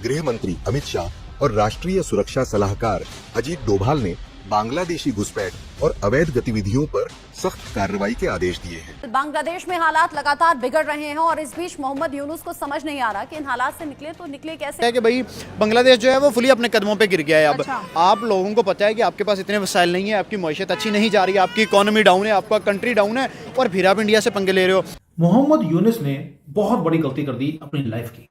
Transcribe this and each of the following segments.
गृह मंत्री अमित शाह और राष्ट्रीय सुरक्षा सलाहकार अजीत डोभाल ने बांग्लादेशी घुसपैठ और अवैध गतिविधियों पर सख्त कार्रवाई के आदेश दिए हैं। बांग्लादेश में हालात लगातार बिगड़ रहे हैं और इस बीच मोहम्मद यूनुस को समझ नहीं आ रहा कि इन हालात से निकले तो निकले कैसे। है कि भाई बांग्लादेश जो है वो फुली अपने कदमों पे गिर गया है अब। अच्छा। आप लोगों को पता है कि आपके पास इतने वसाइल नहीं है, आपकी मईशत अच्छी नहीं जा रही है, आपकी इकोनॉमी डाउन है, आपका कंट्री डाउन है, और फिर आप इंडिया से पंगे ले रहे हो। मोहम्मद यूनुस ने बहुत बड़ी गलती कर दी अपनी लाइफ की।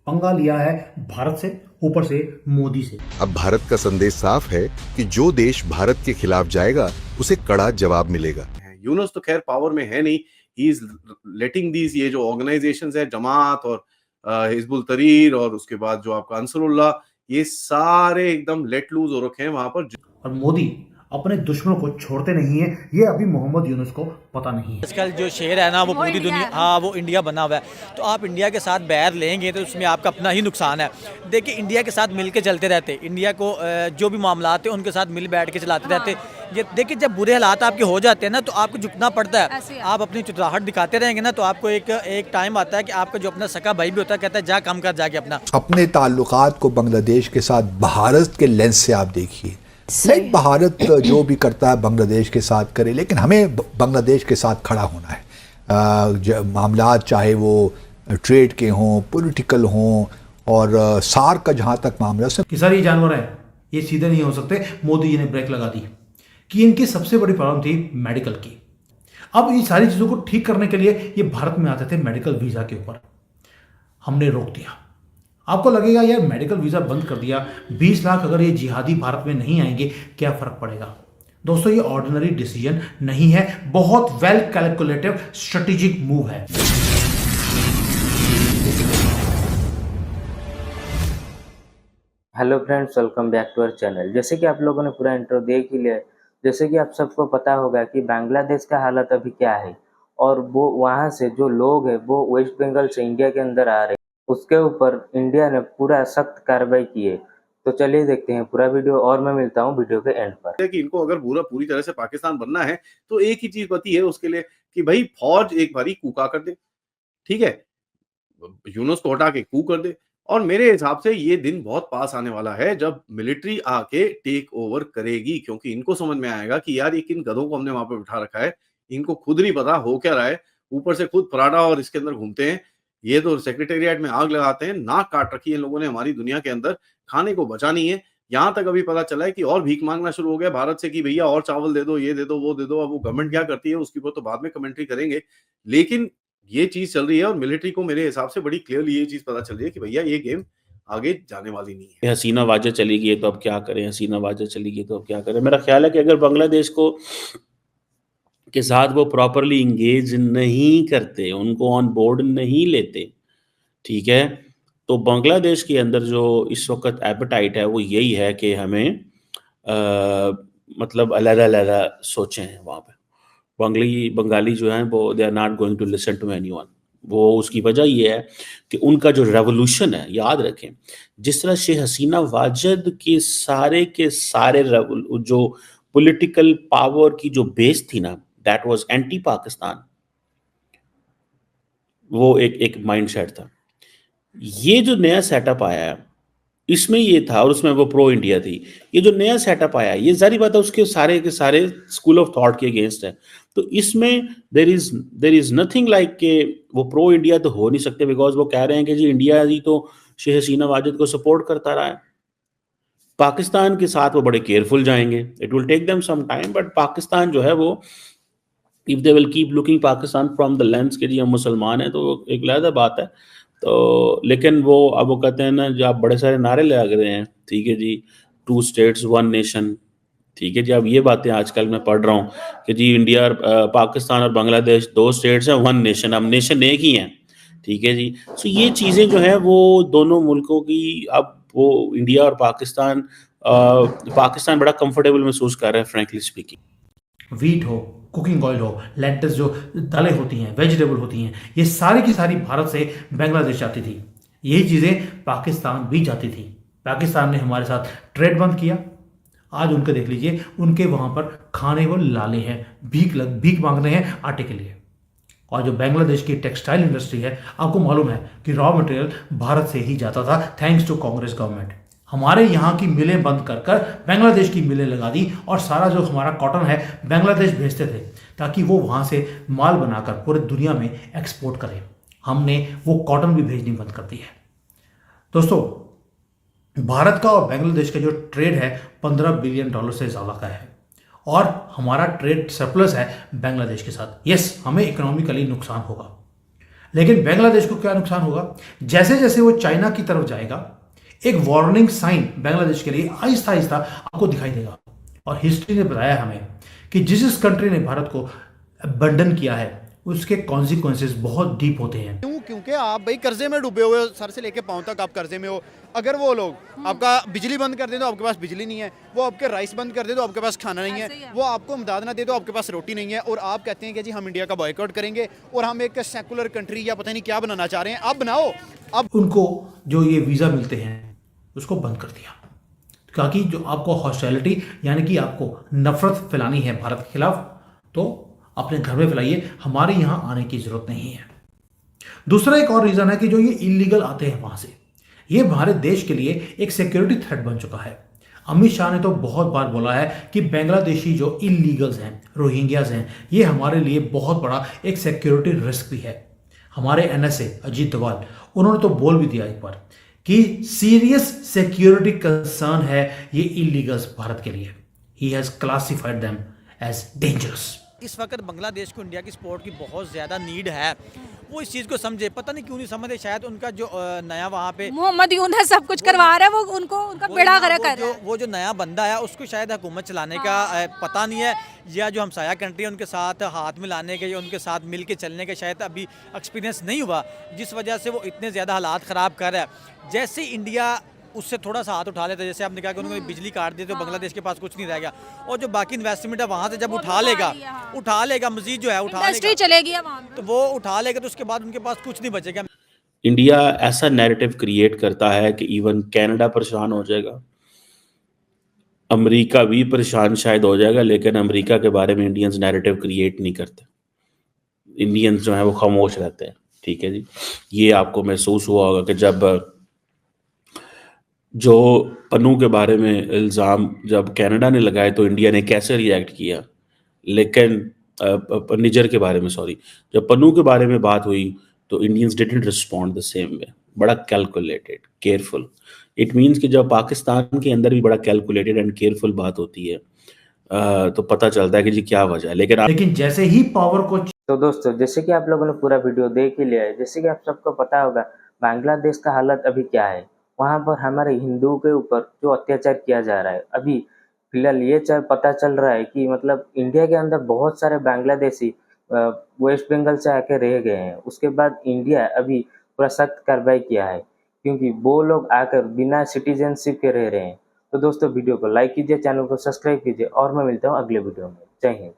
पंगा लिया है भारत से, ऊपर से मोदी से। अब भारत का संदेश साफ है कि जो देश भारत के खिलाफ जाएगा उसे कड़ा जवाब मिलेगा। यूनुस तो खैर पावर में है नहीं, ही इज लेटिंग दीज ये जो ऑर्गेनाइजेशंस है, जमात और हिजबुल तहरीर और उसके बाद जो आपका अंसरुल्लाह, ये सारे एकदम लेट लूज हो रखे हैं वहां पर। और मोदी अपने दुश्मनों को छोड़ते नहीं है, ये अभी मोहम्मद यूनुस को पता नहीं है। आजकल जो शेर है ना वो पूरी दुनिया, हाँ वो इंडिया बना हुआ है, तो आप इंडिया के साथ बैर लेंगे तो उसमें आपका अपना ही नुकसान है। देखिए इंडिया के साथ मिल के चलते रहते, इंडिया को जो भी मामला आते हैं उनके साथ मिल बैठ के चलाते रहते। ये देखिए जब बुरे हालात आपके हो जाते हैं ना तो आपको झुकना पड़ता है, आप अपनी चुतराहट दिखाते रहेंगे ना तो आपको एक टाइम आता है कि आपका जो अपना सका भाई भी होता है कहता है जा काम कर जाके अपना। अपने ताल्लुकात को बांग्लादेश के साथ भारत के लेंस से आप देखिए, नहीं भारत जो भी करता है बांग्लादेश के साथ करे, लेकिन हमें बांग्लादेश के साथ खड़ा होना है। मामलात चाहे वो ट्रेड के हों, पॉलिटिकल हों, और सार्क का जहाँ तक मामला है कि सर ये जानवर है, ये सीधे नहीं हो सकते। मोदी जी ने ब्रेक लगा दी कि इनकी सबसे बड़ी प्रॉब्लम थी मेडिकल की। अब ये सारी चीज़ों को ठीक करने के लिए ये भारत में आते थे मेडिकल वीज़ा के ऊपर, हमने रोक दिया। आपको लगेगा यार मेडिकल वीज़ा बंद कर दिया, 20 लाख अगर ये जिहादी भारत में नहीं आएंगे क्या फ़र्क पड़ेगा। दोस्तों ये ऑर्डिनरी डिसीजन नहीं है, बहुत वेल कैलकुलेटिव स्ट्रेटेजिक मूव है। Hello friends, welcome back to our channel. जैसे कि आप लोगों ने पूरा इंट्रो देख ही लिया, जैसे कि आप सबको पता होगा कि बांग्लादेश का हालत अभी क्या है, और वो वहाँ से जो लोग हैं वो वेस्ट बंगाल से इंडिया के अंदर आ रहे हैं, उसके ऊपर इंडिया ने पूरा सख्त कार्रवाई की है। तो चलिए देखते हैं पूरा वीडियो, और मैं मिलता हूँ वीडियो के एंड पर। कि इनको अगर पूरी तरह से पाकिस्तान बनना है तो एक ही चीज बती है उसके लिए कि भाई फौज एक बारी कूका कर दे, ठीक है, यूनुस को हटा के कू कर दे। और मेरे हिसाब से ये दिन बहुत पास आने वाला है जब मिलिट्री आके टेक ओवर करेगी, क्योंकि इनको समझ में आएगा कि यार ये किन गधों को हमने वहां पे बिठा रखा है, इनको खुद नहीं पता हो क्या रहा है, ऊपर से खुद पराठा और इसके अंदर घूमते हैं। ये तो सेक्रेटेरिएट में आग लगाते हैं, नाक काट रखी है इन लोगों ने हमारी दुनिया के अंदर, खाने को बचा नहीं है। यहाँ तक अभी पता चला है कि और भीख मांगना शुरू हो गया भारत से कि भैया और चावल दे दो, ये दे दो, वो दे दो। अब वो गवर्नमेंट क्या करती है उसके ऊपर तो बाद में कमेंट्री करेंगे, लेकिन ये चीज चल रही है और मिलिट्री को मेरे हिसाब से बड़ी क्लियरली ये चीज पता चल रही है कि भैया ये गेम आगे जाने वाली नहीं है। हसीना वाजा चली गई तो अब क्या करें, हसीना वाजा चली गई तो अब क्या करें। मेरा ख्याल है कि अगर बांग्लादेश को के साथ वो प्रॉपरली इंगेज नहीं करते, उनको ऑन बोर्ड नहीं लेते, ठीक है, तो बांग्लादेश के अंदर जो इस वक्त एपेटाइट है वो यही है कि हमें मतलब अलग-अलग सोचें हैं वहाँ पे। बंगाली जो हैं वो they are not going to listen to anyone. वो उसकी वजह ये है कि उनका जो रेवोल्यूशन है, याद रखें, जिस तरह शेख हसीना वाजिद के सारे जो पॉलिटिकल पावर की जो बेस थी ना, दैट वाज एंटी पाकिस्तान, वो एक माइंडसेट था। ये जो नया सेटअप आया है इसमें ये था, और उसमें वो प्रो इंडिया थी। ये जो नया सेटअप आया है ये जारी बात है उसके सारे के सारे स्कूल ऑफ थॉट के अगेंस्ट है। तो इसमें देर इज नथिंग लाइक के वो प्रो इंडिया तो हो नहीं सकते, बिकॉज वो कह रहे हैं कि जी इंडिया ही तो शेख हसीना वाजिद को सपोर्ट करता रहा है। पाकिस्तान के साथ वो बड़े केयरफुल जाएंगे, it will take them some time, but Pakistan जो है वो if they will keep looking Pakistan from the lens के जी हम मुसलमान हैं, तो एक अलग बात है। तो लेकिन वो अब वो कहते हैं ना, जो आप बड़े सारे नारे लगा रहे हैं, ठीक है जी, 2 स्टेट्स 1 नेशन, ठीक है जी। अब ये बातें आजकल मैं पढ़ रहा हूँ कि जी इंडिया और पाकिस्तान और बांग्लादेश 2 स्टेट्स हैं 1 नेशन, अब नेशन एक ही हैं, ठीक है जी। सो ये चीज़ें जो है वो दोनों मुल्कों की, अब वो इंडिया और पाकिस्तान बड़ा कंफर्टेबल महसूस कर रहा है फ्रैंकली स्पीकिंग। वीट हो, कुकिंग ऑयल हो, लेंटिल्स जो दालें होती हैं, वेजिटेबल होती हैं, ये सारी की सारी भारत से बांग्लादेश जाती थी। यही चीज़ें पाकिस्तान भी जाती थी। पाकिस्तान ने हमारे साथ ट्रेड बंद किया, आज उनके देख लीजिए, उनके वहाँ पर खाने वो लाले हैं, भीख मांग रहे हैं आटे के लिए। और जो बांग्लादेश की टेक्सटाइल इंडस्ट्री है, आपको मालूम है कि रॉ मटेरियल भारत से ही जाता था थैंक्स टू कांग्रेस गवर्नमेंट। हमारे यहाँ की मिलें बंद कर कर बांग्लादेश की मिलें लगा दी और सारा जो हमारा कॉटन है बांग्लादेश भेजते थे ताकि वो वहाँ से माल बनाकर पूरे दुनिया में एक्सपोर्ट करें। हमने वो कॉटन भी भेजनी बंद कर दी है। दोस्तों, भारत का और बांग्लादेश का जो ट्रेड है $15 बिलियन से ज़्यादा का है और हमारा ट्रेड सरप्लस है बांग्लादेश के साथ। यस, हमें इकोनॉमिकली नुकसान होगा, लेकिन बांग्लादेश को क्या नुकसान होगा? जैसे जैसे वो चाइना की तरफ जाएगा, एक वार्निंग साइन बांग्लादेश के लिए आहिस्ता आहिस्ता आपको दिखाई देगा। और हिस्ट्री ने बताया हमें कि जिस कंट्री ने भारत को अबंडन किया है उसके कॉन्सिक्वेंसेस बहुत डीप होते हैं। क्योंकि आप भाई कर्जे में डूबे हुए हो, सर से लेके पांव तक आप कर्जे में हो। अगर वो लोग आपका बिजली बंद कर दें तो आपके पास बिजली नहीं है, वो आपके राइस बंद कर दे तो आपके पास खाना नहीं है, वो आपको इमदाद ना दे तो आपके पास रोटी नहीं है, और आप कहते हैं कि जी हम इंडिया का बॉयकॉट करेंगे और हम एक सेकुलर कंट्री या पता नहीं क्या बनाना चाह रहे हैं। आप बनाओ। अब उनको जो ये वीज़ा मिलते हैं उसको बंद कर दिया, ताकि जो आपको हॉस्टिलिटी यानी कि आपको नफरत फैलानी है भारत के खिलाफ, तो अपने घर में फैलाइए, हमारे यहाँ आने की जरूरत नहीं है। दूसरा एक और रीज़न है कि जो ये इलीगल आते हैं वहाँ से, ये हमारे देश के लिए एक सिक्योरिटी थ्रेट बन चुका है। अमित शाह ने तो बहुत बार बोला है कि बांग्लादेशी जो इलीगल्स हैं, रोहिंग्याज हैं, ये हमारे लिए बहुत बड़ा एक सिक्योरिटी रिस्क भी है। हमारे एनएसए अजीत डोभाल, उन्होंने तो बोल भी दिया एक बार कि सीरियस सिक्योरिटी कंसर्न है ये इलीगल्स भारत के लिए। He has classified them as dangerous. इस वक्त बांग्लादेश को इंडिया की सपोर्ट की बहुत ज़्यादा नीड है। वो इस चीज़ को समझे, पता नहीं क्यों नहीं समझते। शायद उनका जो नया वहाँ पे मोहम्मद यूनुस सब कुछ करवा रहा है, वो उनको उनका बेड़ा गर्क कर रहा है। वो जो नया बंदा है उसको शायद हुकूमत चलाने का पता नहीं है, या जो हमसाया कंट्री है उनके साथ हाथ मिलाने के या उनके साथ मिल के चलने के शायद अभी एक्सपीरियंस नहीं हुआ, जिस वजह से वो इतने ज़्यादा हालात ख़राब कर रहा है। जैसे इंडिया उससे थोड़ा सा हाथ उठा लेता है, जैसे आपने कहा कि उन्होंने बिजली काट दी तो बांग्लादेश के पास कुछ नहीं रह गया, और जो बाकी इन्वेस्टमेंट है वहाँ से जब उठा लेगा मजीद जो है इंडस्ट्री चलेगी वहाँ पे, तो वो उठा लेगा, तो उसके बाद उनके पास कुछ नहीं बचेगा। इंडिया ऐसा नैरेटिव क्रिएट करता है कि इवन कनाडा परेशान हो जाएगा, अमेरिका भी परेशान शायद हो जाएगा, लेकिन अमेरिका के बारे में इंडियंस नैरेटिव क्रिएट नहीं करते। इंडियंस जो है वो खामोश रहते हैं। ठीक है जी, ये आपको महसूस हुआ होगा कि जब जो पन्नू के बारे में इल्ज़ाम जब कनाडा ने लगाए तो इंडिया ने कैसे रिएक्ट किया, लेकिन निजर के बारे में जब पन्नू के बारे में बात हुई तो Indians didn't respond the same way. बड़ा कैलकुलेटेड, केयरफुल। इट मीन्स कि जब पाकिस्तान के अंदर भी बड़ा कैलकुलेटेड एंड केयरफुल बात होती है तो पता चलता है कि जी क्या वजह है। लेकिन जैसे ही पावर को तो दोस्तों, जैसे कि आप लोगों ने पूरा वीडियो देख ही लिया है, जैसे कि आप सबको पता होगा बांग्लादेश का हालत अभी क्या है। वहाँ पर हमारे हिंदुओं के ऊपर जो अत्याचार किया जा रहा है, अभी फिलहाल ये पता चल रहा है कि मतलब इंडिया के अंदर बहुत सारे बांग्लादेशी वेस्ट बंगाल से आके रह गए हैं। उसके बाद इंडिया अभी पूरा सख्त कार्रवाई किया है, क्योंकि वो लोग आकर बिना सिटीजनशिप के रह रहे हैं। तो दोस्तों, वीडियो को लाइक कीजिए, चैनल को सब्सक्राइब कीजिए, और मैं मिलता हूँ अगले वीडियो में। जय हिंद।